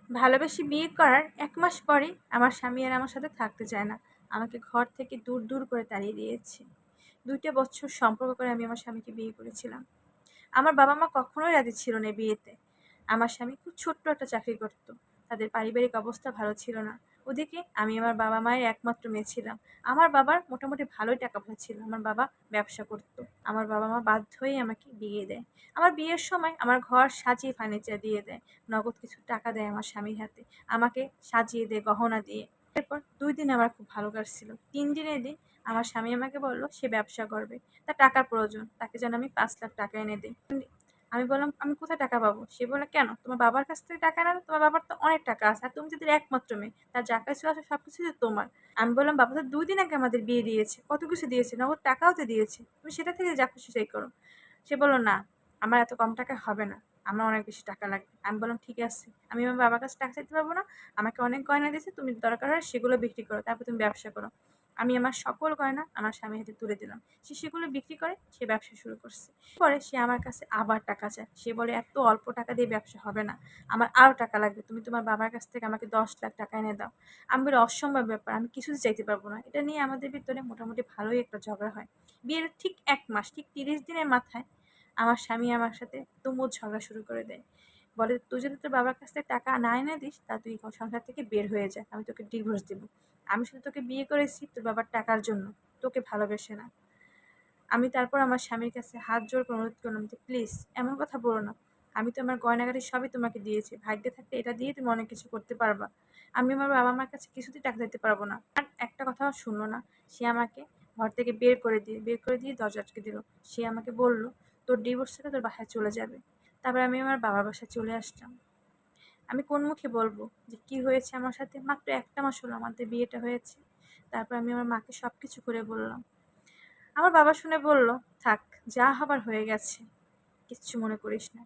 ভালোবেসে বিয়ে করার ১ মাস পরেই আমার স্বামী আর আমার সাথে থাকতে চায় না। আমাকে ঘর থেকে দূর, দূর করে তাড়িয়ে দিয়েছে। ২ টা বছর সম্পর্ক করে আমি আমার স্বামীকে বিয়ে করেছিলাম। আমার বাবা-মা কখনোই রাজি ছিল না এই বিয়েতে। আমার স্বামী খুব ছোট্ট একটা চাকরি করত। তাদের পারিবারিক অবস্থা ভালো ছিল না। ওদিকে আমি আমার বাবা-মায়ের একমাত্র মেয়ে ছিলাম। আমার বাবার মোটামুটি ভালোই টাকা-পয়সা ছিল। আমার বাবা ব্যবসা করত। আমার বাবা-মা বাধ্য হয়েই আমাকে বিয়ে দেয়। আমার বিয়ের সময় আমার ঘর সাজিয়ে ফার্নিচার দিয়ে দেয়। নগদ কিছু টাকা দেয় আমার স্বামীর হাতে। আমাকে সাজিয়ে দেয় গহনা দিয়ে। এরপর ২ দিন আমার খুব ভালো কাটছিল। ৩ দিনের দিন আমার স্বামী আমাকে বলল সে ব্যবসা করবে। তার টাকার প্রয়োজন। তাকে যেন আমি ৫ লাখ টাকা এনে দেই। আমি বললাম, "আমি কোথায় টাকা পাবো?" সে বলল, "কেন? তোমার বাবার কাছ থেকে টাকা নেবে? তোমার বাবার তো অনেক টাকা আছে। আর তুমি তো তার একমাত্র মেয়ে। তার যা কিছু আছে সবকিছুই তো তোমার।" আমি বললাম, "বাবা তো ২ দিন আগে আমাদের বিয়ে দিয়েছে। কত কিছু দিয়েছে। নগদ টাকাও তো দিয়েছে। তুমি সেটা থেকে যা খুশি তাই করো।" সে বলল, "না, আমার এত কম টাকায় হবে না। আমার অনেক বেশি টাকা লাগবে।" আমি বললাম, "ঠিক আছে। আমি আমার বাবার কাছে টাকা চাইতে পারবো না। আমাকে অনেক গয়না দিয়েছে। তুমি দরকার হয় সেগুলো বিক্রি করো। তারপর তুমি ব্যবসা করো।" আমি আমার সকল গয়না আমার স্বামীর হাতে তুলে দিলাম। সে সেগুলো বিক্রি করে সে ব্যবসা শুরু করছে। পরে সে আমার কাছে আবার টাকা চায়। সে বলে, "এত অল্প টাকা দিয়ে ব্যবসা হবে না। আমার আরও টাকা লাগবে। তুমি তোমার বাবার কাছ থেকে আমাকে ১০ লাখ টাকা এনে দাও।" আমি বলি, "অসম্ভব ব্যাপার। আমি কিছুতে চাইতে পারবো না।" এটা নিয়ে আমাদের ভিতরে মোটামুটি ভালোই একটা ঝগড়া হয়। বিয়ের ঠিক ১ মাস, ঠিক ৩০ দিনের মাথায় আমার স্বামী আমার সাথে তুমুল ঝগড়া শুরু করে দেয়। বলে, "তুই যদি তোর বাবার কাছ থেকে টাকা না এনে দিস, তা তুই সংসার থেকে বের হয়ে যা। আমি তোকে ডিভোর্স দিব। আমি শুধু তোকে বিয়ে করেছি তোর বাবার টাকার জন্য। তোকে ভালোবেসে না।" আমি তারপর আমার স্বামীর কাছে হাত জোড় করে অনুরোধ করলাম যে, "প্লিজ এমন কথা বলো না। আমি তো আমার গয়নাগাটি সবই তোমাকে দিয়েছি। ভাগ্যে থাকলে এটা দিয়ে তুমি অনেক কিছু করতে পারবা। আমি আমার বাবা-মার কাছে কিছুতেই টাকা চাইতে পারবো না।" আর একটা কথাও শুনলো না। সে আমাকে ঘর থেকে বের করে দিয়ে দরজা আটকে দিল। সে আমাকে বলল, "তোর ডিভোর্স হলে তোর বাসায় চলে যাবে।" তারপর আমি আমার বাবার বাসায় চলে আসলাম। আমি কোন মুখে বলবো যে কি হয়েছে আমার সাথে? মাত্র ১ টা মাস হলো আমাদের বিয়েটা হয়েছে। তারপর আমি আমার মাকে সবকিছু খুলে বললাম। আমার বাবা শুনে বলল, "থাক, যা হবার হয়ে গেছে। কিচ্ছু মনে করিস না।"